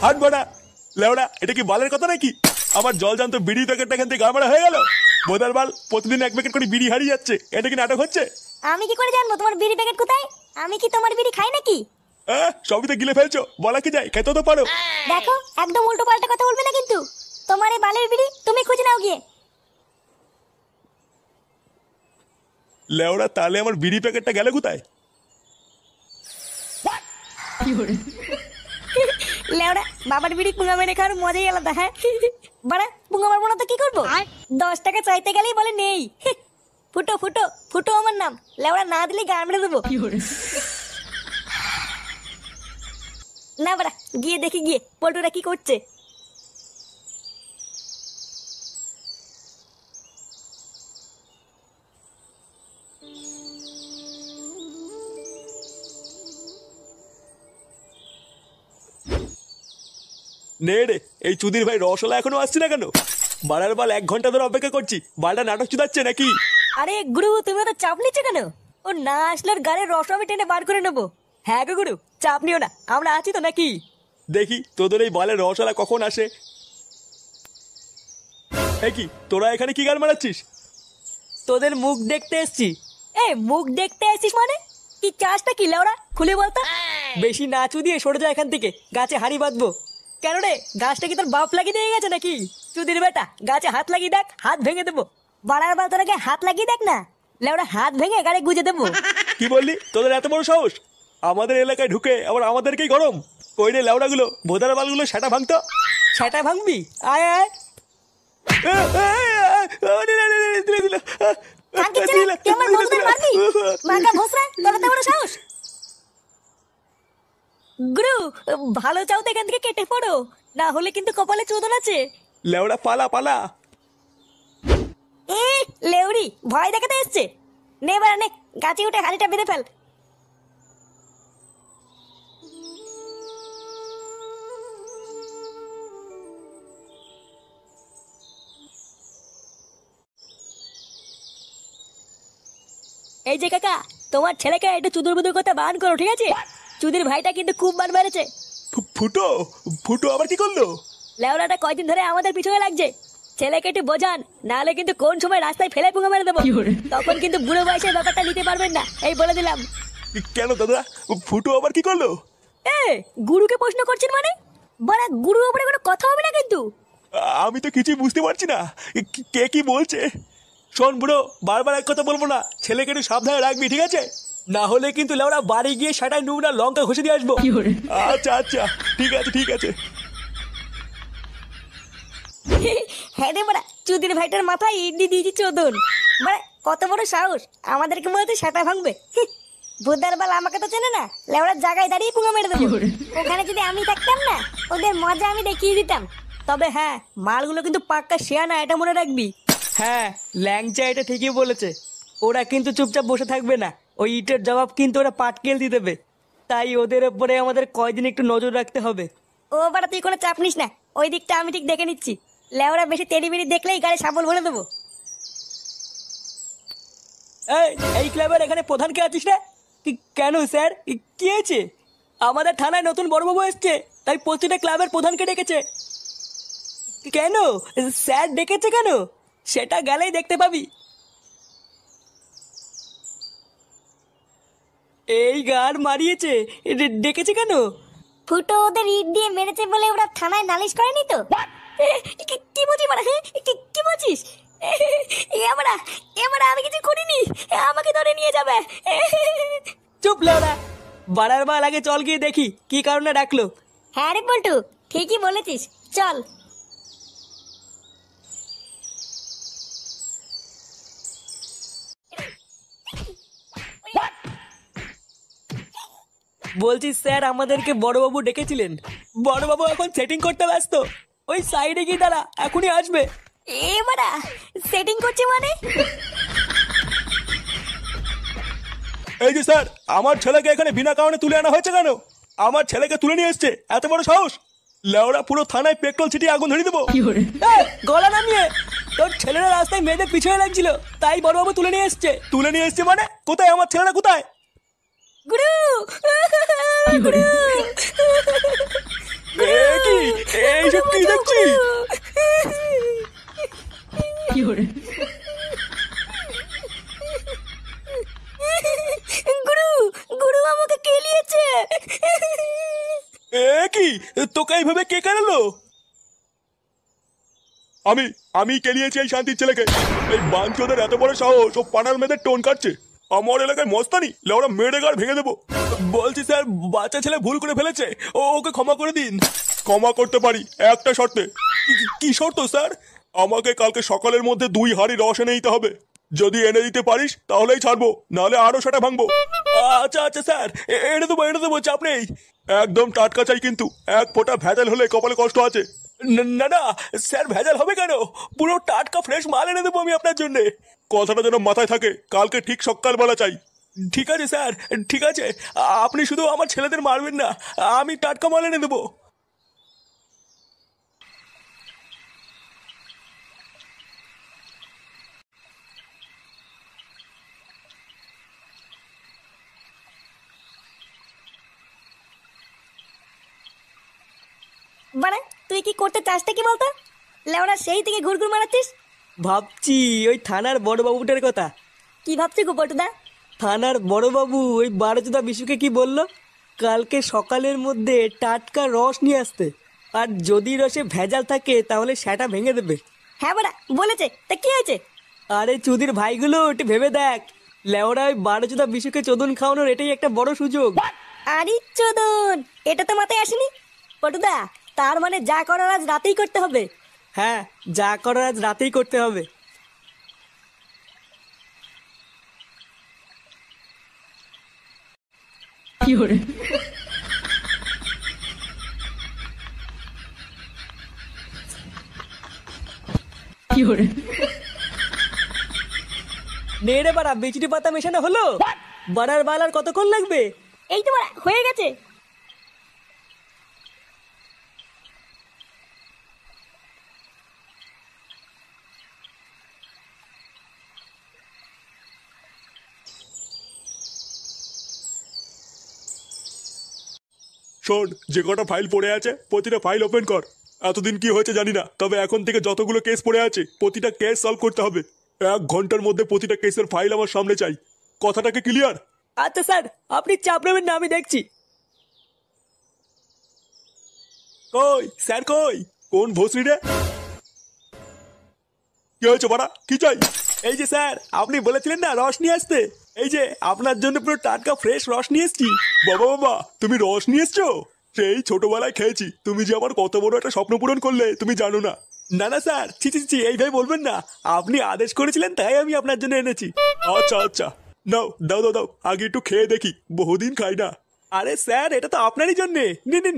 হাট বাড়া লেওড়া, এটা কি বালের কথা নাকি? আমার জল জান্ত বিড়ি প্যাকেটটা এখান থেকে গাড়মারা হয়ে গেল। বোধার বাল প্রতিদিন 1 প্যাকেট করে বিড়ি হারিয়ে যাচ্ছে, এটা কি নাটক হচ্ছে? আমি কি করে জানবো তোমার বিড়ি প্যাকেট কোথায়? আমি কি তোমার বিড়ি খাই নাকি? সবই তো গিলে ফেলছো, বলা কি যায়, খেতে তো পারো। দেখো একদম উল্টো পাল্টা কথা বলবে না কিন্তু। তোমার এই বালের বিড়ি তুমি খুঁজে নাও গিয়ে। লেওড়া তাহলে আমার বিড়ি প্যাকেটটা গেল কোথায়? লেওড়া বাবার বিড়ি পুঙ্গা মেরে খাওয়ার মজাই আলাদা। হ্যাঁ বাড়া, পুঙ্গা মারবো না তো কি করবো? 10 টাকা চাইতে গেলেই বলে নেই। ফুটো ফুটো ফুটো আমার নাম। লেওড়া না দিলে গান মেরে দেবো। না বাড়া, গিয়ে দেখি গিয়ে পল্টুরা কি করছে। নে রে, এই চুদির ভাই রসলা এখনো আসছে না কেন? বাড়ার বাল 1 ঘন্টা ধরে অপেক্ষা করছি, বালটা নাটক চুদাচ্ছে নাকি? আরে গুরু, তুমি তো চাপ নিচ্ছ কেন? ও না আসলে ওর গাড়ির রস আমি টেনে বার করে নেবো। হ্যাঁ গো গুরু, চাপ নিও না, আমরা আছি তো নাকি? দেখি তোদের এই বালের রসলা কখন আসে। কি তোরা এখানে কি গান মারাচ্ছিস? তোদের মুখ দেখতে এসছি। মুখ দেখতে আসিস মানে? কি চাষটা কি লেওড়া, খুলে বলতো। বেশি নাচু দিয়ে সরে যা এখান থেকে, গাছে হাড়ি বাঁধবো। কেন রে, গাছটা কি তোর বাপ লাগিয়ে দিয়ে গেছে নাকি? চুদির বেটা, গাছে হাত লাগিয়ে দেখ, হাত ভেঙে দেবো। বাড়ার বার তোরাকে হাত লাগিয়ে দেখ না, লেওড়া হাত ভেঙে গাড়ি গুজে দেবো। কি বললি? তোদের এত বড় সাহস আমাদের এলাকায় ঢুকে আবার আমাদেরকেই গরম? কই রে লেওড়া গুলো, ভোদার বালগুলো সেটা ভাঙতো। সেটা ভাঙবি? আয় আয়। গুরু ভালো চাও তো এখান থেকে কেটে পড়ো, না হলে কিন্তু কপালে চোদন আছে। লেওড়া পালা পালা। লেউড়ি ভয় দেখাতে এসছে। নে বাড়া নে, গাছে উঠে হাড়িটা বেঁধে ফেল। এই যে কাকা, তোমার ছেলেকে একটু চুদুর বুদুর করতে বারণ করো, ঠিক আছে? চুদির ভাইটা কিন্তু খুব বার বেড়েছে। ফুটো ফুটো আবার কি করলো? লেওড়াটা কয়দিন ধরে আমাদের পিছনে লাগছে। ছেলেকে একটু বোঝান, নাহলে কিন্তু কোন সময় রাস্তায় ফেলে পুঙ্গা মেরে দেবো। তখন কিন্তু বুড়ো বয়সের ব্যাপারটা নিতে পারবেন না, এই বলে দিলাম। কেন দাদা, ফুটো আবার কি করলো? গুরুকে প্রশ্ন করছেন মানে? বড়া গুরু উপরে কোনো কথা হবে না কিন্তু। আমি তো কিছুই বুঝতে পারছি না, কে কি বলছে। শোন বুড়ো, বারবার এক কথা বলবো না, ছেলেকে একটু সাবধানে রাখবি, ঠিক আছে? না হলে কিন্তু লেওড়া বাড়ি গিয়ে সেটাই নুবনা লঙ্কা ঘষে দিয়ে আসবো। আচ্ছা আচ্ছা, ঠিক আছে ঠিক আছে। হ্যাঁ রে বড়া, চুদির ভাইটার মাথায় ইডলি দিয়েছি চোদন। বড়া কত বড় সাহস, আমাদেরকে মনে হচ্ছে সেটা ভাঙবে। বুধার বাল আমাকে তো চেনে না, লেওড়ার জায়গায় দাঁড়িয়ে পুঙ্গা মেরে দেবো। ওখানে যদি আমি থাকতাম না, ওদের মজা আমি দেখিয়ে দিতাম। তবে হ্যাঁ, মালগুলো কিন্তু পাক্কা শেয়া না, এটা মনে রাখবি। হ্যাঁ, ল্যাংচা এটা ঠিকই বলেছে। ওরা কিন্তু চুপচাপ বসে থাকবে না, ওই ইটের জবাব কিন্তু ওরা পাটকেল দিয়ে দেবে। তাই ওদের উপরে আমাদের কয়দিন একটু নজর রাখতে হবে। ও বাড়া তুই কোনো চাপ নিস না, ওই দিকটা আমি ঠিক দেখে নিচ্ছি। লেওড়া বেশি তেড়ি বেড়ি দেখলেই গাড়ি সাবল ভরে দেবো। এই ক্লাবের এখানে প্রধান কে আছিস রে? কেন স্যার, কি হয়েছে? আমাদের থানায় নতুন বড়বাবু এসছে, তাই প্রতিটা ক্লাবের প্রধানকে ডেকেছে। কেন স্যার ডেকেছে কেন? সেটা গেলেই দেখতে পাবি। এই গান মারিয়েছে, ডেকেছে কেন? ফুটো ওদের ইট দিয়ে মেরেছে বলে ওরা থানায় নালিশ করেনি তো? কি বলছিস বাড়া, কি বলছিস? এবারা এবারা আমি কিছু করিনি, আমাকে ধরে নিয়ে যাবে। চুপ লেওড়া, বাড়ার বাল আগে চল গিয়ে দেখি কি কারণে ডাকলো। হ্যাঁ রে পল্টু, ঠিকই বলেছিস, চল। বলছি স্যার, আমাদেরকে বড়বাবু ডেকেছিলেন। বড়বাবু এখন সেটিং করতে ব্যস্ত, ওই সাইডে গিয়ে দাঁড়া, এখনই আসবে। এবারা সেটিং করছে মানে? এই যে স্যার, আমার ছেলেকে এখানে বিনা কারণে তুলে আনা হয়েছে কেন? আমার ছেলেকে তুলে নিয়ে এসছে, এত বড় সাহস! লেওড়া পুরো থানায় পেট্রোল ছিটিয়ে আগুন ধরিয়ে দেবো। গলা নামিয়ে, তোর ছেলেরা রাস্তায় মেয়েদের পিছনে লাগছিল, তাই বড়বাবু তুলে নিয়ে এসছে। তুলে নিয়ে এসছে মানে? কোথায় আমার ছেলেরা, কোথায়? গুরু, কি এইসব কি দেখছি? গুরু গুরু আমাকে কেলিয়েছে। এ কি, তোকে এইভাবে কে কেনালো? আমি আমি কেলিয়েছি এই শান্তির ছেলেকে। এই বাঞ্চোদের এত বড় সাহস, ও পানার মেয়েদের টোন কাটছে। আমার এলাকায় মস্তানি, লেওরা মেরে গাড় ভেঙে দেবো। বলছি স্যার, বাচ্চা ছেলে ভুল করে ফেলেছে, ওকে ক্ষমা করে দিন। ক্ষমা করতে পারি একটা শর্তে। কি শর্ত স্যার? আমাকে কালকে সকালের মধ্যে 2 হাঁড়ি রস এনে দিতে হবে। যদি এনে দিতে পারিস তাহলেই ছাড়বো, নাহলে আরো সেটা ভাঙবো। আচ্ছা আচ্ছা স্যার, এনে দেবো, চাপ নেই। একদম টাটকা চাই কিন্তু, এক ফোঁটা ভেজাল হলে কপালে কষ্ট আছে। না না স্যার, ভেজাল হবে কেন? পুরো টাটকা ফ্রেশ মাল এনে দেবো আমি আপনার জন্য। কথাটা যেন মাথায় থাকে, কালকে ঠিক সকালবেলা চাই। ঠিক আছে স্যার, ঠিক আছে। আপনি শুধু আমার ছেলেদের মারবেন না, আমি টাটকা মাল এনে দেবো। মানে তুই কি করতে চাসটা কি বলতো? লেওরা সেই থেকে ঘুরঘুর মারাচ্ছিস। ভাবছি ওই থানার বড়বাবুটার কথা। কি ভাবছি গো পটুদা? থানার বড়বাবু ওই বারোচোদা বিশুকে কি বললো, কালকে সকালের মধ্যে টাটকা রস নিয়ে আসতে, আর যদি রসে ভেজাল থাকে তাহলে সেটা ভেঙে দেবে। হ্যাঁ বড়া বলেছে, তা কি হয়েছে? আরে চুদির ভাইগুলো একটু ভেবে দেখ, লেওরা ওই বারোচোদা বিশুকে চোদন খাওয়ানোর এটাই একটা বড় সুযোগ। আরে চোদন, এটা তো মাথায় আসেনি। পটুদা, তার মানে যা করার আজ রাতেই করতে হবে। হ্যাঁ, যা করার আজ রাতেই করতে হবে। নে রে বাড়া, বিচুটি পাতা মেশানো হলো। বাড়ার বালার কতক্ষণ লাগবে? এই তো বড়া হয়ে গেছে। শোন, যে কটা ফাইল পড়ে আছে প্রতিটা ফাইল ওপেন কর। এতদিন কি হয়েছে জানি না, তবে এখন থেকে যতগুলো কেস পড়ে আছে প্রতিটা কেস সলভ করতে হবে। 1 ঘন্টার মধ্যে প্রতিটা কেসের ফাইল আমার সামনে চাই। কথাটাকে ক্লিয়ার? আচ্ছা স্যার, আপনি চাপ নেবেন না, আমি দেখছি। কই স্যার, কই? কোন ভোসরি রে? কি হয়েছে বাড়া, কি চাই? এই যে স্যার, আপনি বলেছিলেন না রস নিয়ে আসতে, এই যে আপনার জন্য পুরো টাটকা ফ্রেশ রস নিয়ে এসছি। বাবা বাবা, তুমি রস নিয়ে এসছো? সেই ছোটবেলায় খেয়েছি, তুমি যে আমার কত বড় একটা স্বপ্ন পূরণ করলে তুমি জানো না। না না স্যার, ছি ছি ছি, এইভাবে বলবেন না। আপনি আদেশ করেছিলেন তাই আমি আপনার জন্য এনেছি। আচ্ছা আচ্ছা, নাও দাও দাও দাও, আগে একটু খেয়ে দেখি, বহুদিন খাই না। আরে স্যার, এটা তো আপনারই জন্যে, নিন নিন।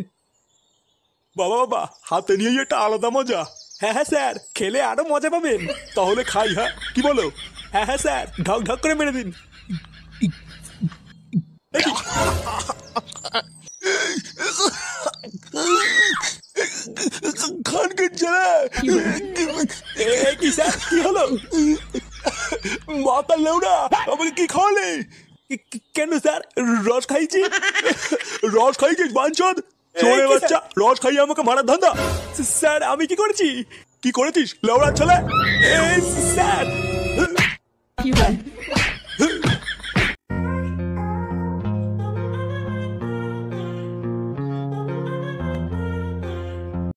বাবা বাবা, হাতে নিয়েই একটা আলাদা মজা। হ্যাঁ হ্যাঁ স্যার, খেলে আরো মজা পাবেন। তাহলে খাই, হ্যাঁ কি বলো? হ্যাঁ হ্যাঁ স্যার, ঢক ঢক করে মেরে দিন। খানকে ছেলে, কি স্যার, কি হলো? মাতার লেউড়া, আমাকে কি খাওয়ালে? কেন স্যার, রস খাইছি। রস খাইছিস বাঞ্চদ? চোরে বাচ্চা, রস খাইয়ে আমাকে মারার ধান্দা? স্যার আমি কি করেছি? কি করেছিস লেউড়ার ছেলে? স্যার